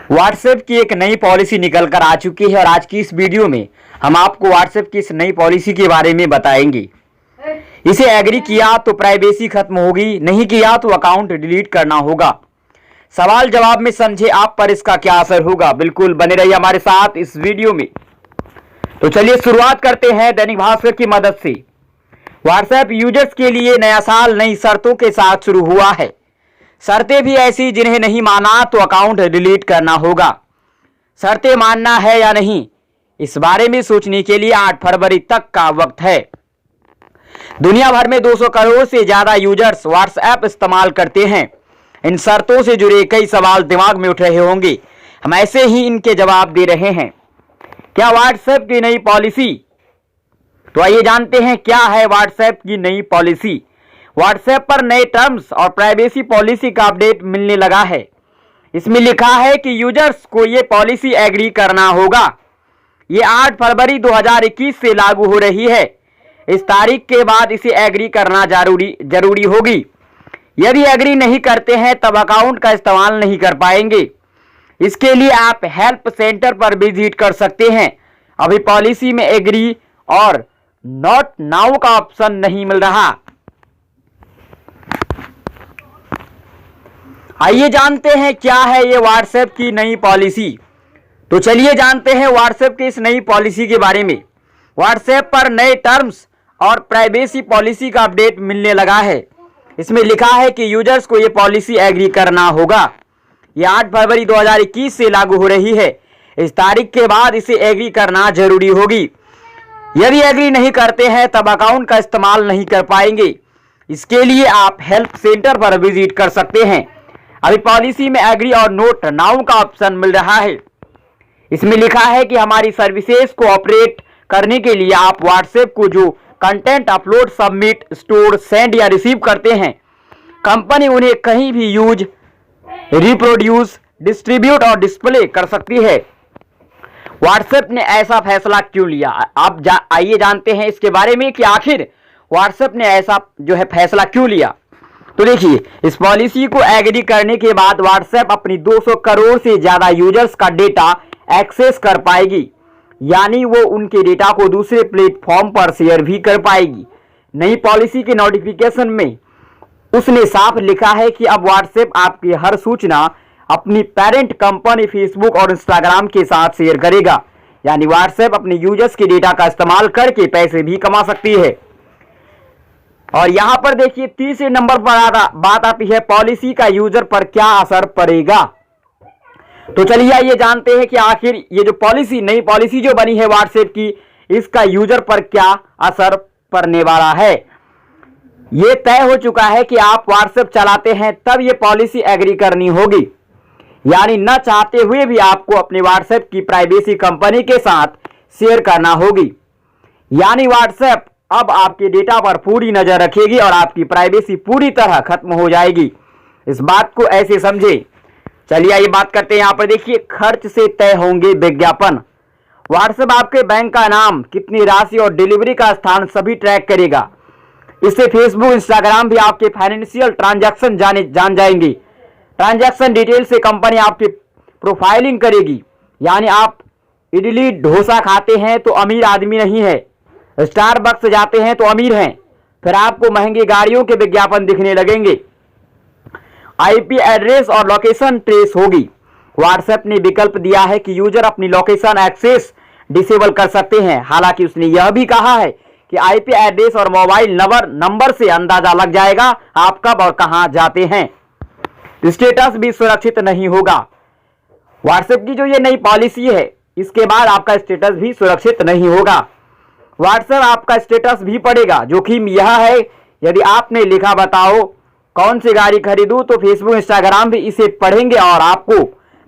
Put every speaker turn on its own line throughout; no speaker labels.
WhatsApp की एक नई पॉलिसी निकल कर आ चुकी है और आज की इस वीडियो में हम आपको व्हाट्सएप की इस नई पॉलिसी के बारे में बताएंगे। इसे एग्री किया तो प्राइवेसी खत्म होगी, नहीं किया तो अकाउंट डिलीट करना होगा। सवाल जवाब में समझे आप पर इसका क्या असर होगा। बिल्कुल बने रहिए हमारे साथ इस वीडियो में। तो चलिए शुरुआत करते हैं दैनिक भास्कर की मदद से। व्हाट्सएप यूजर्स के लिए नया साल नई शर्तों के साथ शुरू हुआ है। शर्तें भी ऐसी जिन्हें नहीं माना तो अकाउंट डिलीट करना होगा। शर्तें मानना है या नहीं, इस बारे में सोचने के लिए 8 फरवरी तक का वक्त है। दुनिया भर में 200 करोड़ से ज्यादा यूजर्स व्हाट्सएप इस्तेमाल करते हैं। इन शर्तों से जुड़े कई सवाल दिमाग में उठ रहे होंगे, हम ऐसे ही इनके जवाब दे रहे हैं। क्या व्हाट्सएप की नई पॉलिसी? तो आइए जानते हैं क्या है व्हाट्सएप की नई पॉलिसी। व्हाट्सएप पर नए टर्म्स और प्राइवेसी पॉलिसी का अपडेट मिलने लगा है। इसमें लिखा है कि यूजर्स को ये पॉलिसी एग्री करना होगा। ये 8 फरवरी 2021 से लागू हो रही है। इस तारीख के बाद इसे एग्री करना जरूरी होगी। यदि एग्री नहीं करते हैं तब अकाउंट का इस्तेमाल नहीं कर पाएंगे। इसके लिए आप हेल्प सेंटर पर विजिट कर सकते हैं। अभी पॉलिसी में एग्री और नॉट नाउ का ऑप्शन नहीं मिल रहा। आइए जानते हैं क्या है ये व्हाट्सएप की नई पॉलिसी। तो चलिए जानते हैं व्हाट्सएप की इस नई पॉलिसी के बारे में। व्हाट्सएप पर नए टर्म्स और प्राइवेसी पॉलिसी का अपडेट मिलने लगा है। इसमें लिखा है कि यूजर्स को ये पॉलिसी एग्री करना होगा। ये 8 फरवरी 2021 से लागू हो रही है। इस तारीख के बाद इसे एग्री करना जरूरी होगी। यदि एग्री नहीं करते हैं तब अकाउंट का इस्तेमाल नहीं कर पाएंगे। इसके लिए आप हेल्प सेंटर पर विजिट कर सकते हैं। अभी पॉलिसी में एग्री और नोट नाउ का ऑप्शन मिल रहा है। इसमें लिखा है कि हमारी सर्विसेज को ऑपरेट करने के लिए आप व्हाट्सएप को जो content upload, submit, store, send या रिसीव करते हैं, कंपनी उन्हें कहीं भी यूज, रिप्रोड्यूस, डिस्ट्रीब्यूट और डिस्प्ले कर सकती है। व्हाट्सएप ने ऐसा फैसला क्यों लिया? आप आइए जानते हैं इसके बारे में कि आखिर व्हाट्सएप ने ऐसा फैसला क्यों लिया। तो देखिए, इस पॉलिसी को एग्री करने के बाद व्हाट्सएप अपनी 200 करोड़ से ज्यादा यूजर्स का डेटा एक्सेस कर पाएगी, यानी वो उनके डेटा को दूसरे प्लेटफॉर्म पर शेयर भी कर पाएगी। नई पॉलिसी के नोटिफिकेशन में उसने साफ लिखा है कि अब व्हाट्सएप आपकी हर सूचना अपनी पेरेंट कंपनी फेसबुक और इंस्टाग्राम के साथ शेयर करेगा, यानी व्हाट्सएप अपने यूजर्स के डेटा का इस्तेमाल करके पैसे भी कमा सकती है। और यहां पर देखिए, तीसरे नंबर पर बात आती है पॉलिसी का यूजर पर क्या असर पड़ेगा। तो चलिए आइए जानते हैं कि आखिर ये जो नई पॉलिसी जो बनी है व्हाट्सएप की, इसका यूजर पर क्या असर पड़ने वाला है। ये तय हो चुका है कि आप व्हाट्सएप चलाते हैं तब ये पॉलिसी एग्री करनी होगी, यानी न चाहते हुए भी आपको अपने व्हाट्सएप की प्राइवेसी कंपनी के साथ शेयर करना होगी। यानी व्हाट्सएप अब आपके डेटा पर पूरी नजर रखेगी और आपकी प्राइवेसी पूरी तरह खत्म हो जाएगी। इस बात को ऐसे समझे। चलिए आइए बात करते हैं। यहाँ पर देखिए, खर्च से तय होंगे विज्ञापन। व्हाट्सएप आपके बैंक का नाम, कितनी राशि और डिलीवरी का स्थान सभी ट्रैक करेगा। इससे फेसबुक, इंस्टाग्राम भी आपके फाइनेंशियल ट्रांजैक्शन जान जाएंगे। ट्रांजैक्शन डिटेल से कंपनी आपकी प्रोफाइलिंग करेगी, यानी आप इडली डोसा खाते हैं तो अमीर आदमी नहीं है, स्टारबक्स जाते हैं तो अमीर हैं। फिर आपको महंगी गाड़ियों के विज्ञापन दिखने लगेंगे। आईपी एड्रेस और लोकेशन ट्रेस होगी। व्हाट्सएप ने विकल्प दिया है कि यूजर अपनी लोकेशन एक्सेस डिसेबल कर सकते हैं। हालांकि उसने यह भी कहा है कि आईपी एड्रेस और मोबाइल नंबर से अंदाजा लग जाएगा आप कब और कहां जाते हैं। स्टेटस भी सुरक्षित नहीं होगा। व्हाट्सएप की जो ये नई पॉलिसी है, इसके बाद आपका स्टेटस भी सुरक्षित नहीं होगा। व्हाट्सएप आपका स्टेटस भी पढ़ेगा। जोखिम यह है, यदि आपने लिखा बताओ कौन सी गाड़ी खरीदूं, तो फेसबुक, इंस्टाग्राम भी इसे पढ़ेंगे और आपको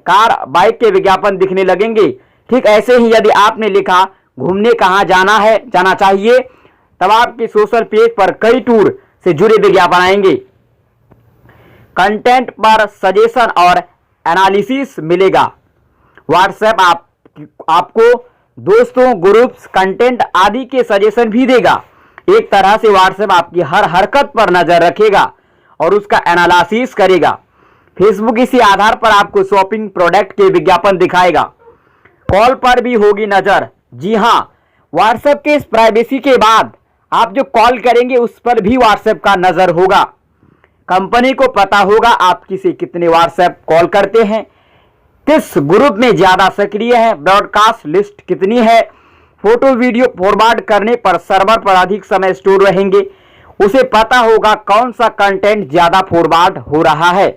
कार, बाइक के विज्ञापन दिखने लगेंगे। ठीक ऐसे ही यदि आपने लिखा घूमने कहाँ जाना चाहिए, तब आपके सोशल पेज पर कई टूर से जुड़े विज्ञापन आएंगे। कंटेंट पर सजेशन और एनालिसिस मिलेगा। व्हाट्सएप आपको दोस्तों, ग्रुप्स, कंटेंट आदि के सजेशन भी देगा। एक तरह से व्हाट्सएप आपकी हर हरकत पर नजर रखेगा और उसका एनालिसिस करेगा। फेसबुक इसी आधार पर आपको शॉपिंग प्रोडक्ट के विज्ञापन दिखाएगा। कॉल पर भी होगी नजर। जी हां, व्हाट्सएप के इस प्राइवेसी के बाद आप जो कॉल करेंगे उस पर भी व्हाट्सएप का नजर होगा। कंपनी को पता होगा आप किसे कितने व्हाट्सएप कॉल करते हैं, किस ग्रुप में ज्यादा सक्रिय है, ब्रॉडकास्ट लिस्ट कितनी है, फोटो वीडियो फॉरवर्ड करने पर सर्वर पर अधिक समय स्टोर रहेंगे। उसे पता होगा कौन सा कंटेंट ज्यादा फॉरवर्ड हो रहा है।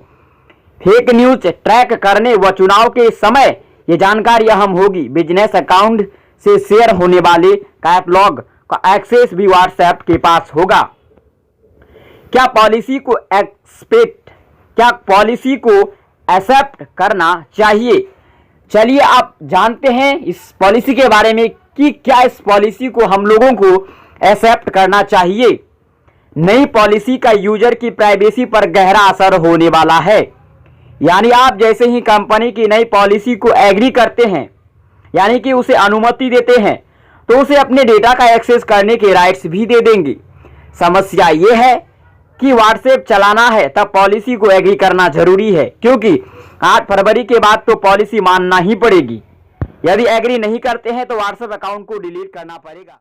फेक न्यूज ट्रैक करने व चुनाव के समय ये जानकारी अहम होगी। बिजनेस अकाउंट से शेयर होने वाले कैटलॉग का एक्सेस भी व्हाट्सएप के पास होगा। क्या पॉलिसी को एक्सेप्ट करना चाहिए? चलिए आप जानते हैं इस पॉलिसी के बारे में कि क्या इस पॉलिसी को हम लोगों को एक्सेप्ट करना चाहिए। नई पॉलिसी का यूजर की प्राइवेसी पर गहरा असर होने वाला है। यानी आप जैसे ही कंपनी की नई पॉलिसी को एग्री करते हैं, यानी कि उसे अनुमति देते हैं, तो उसे अपने डेटा का एक्सेस करने के राइट्स भी दे देंगे। समस्या ये है कि व्हाट्सएप चलाना है तब पॉलिसी को एग्री करना जरूरी है, क्योंकि 8 फरवरी के बाद तो पॉलिसी मानना ही पड़ेगी। यदि एग्री नहीं करते हैं तो व्हाट्सएप अकाउंट को डिलीट करना पड़ेगा।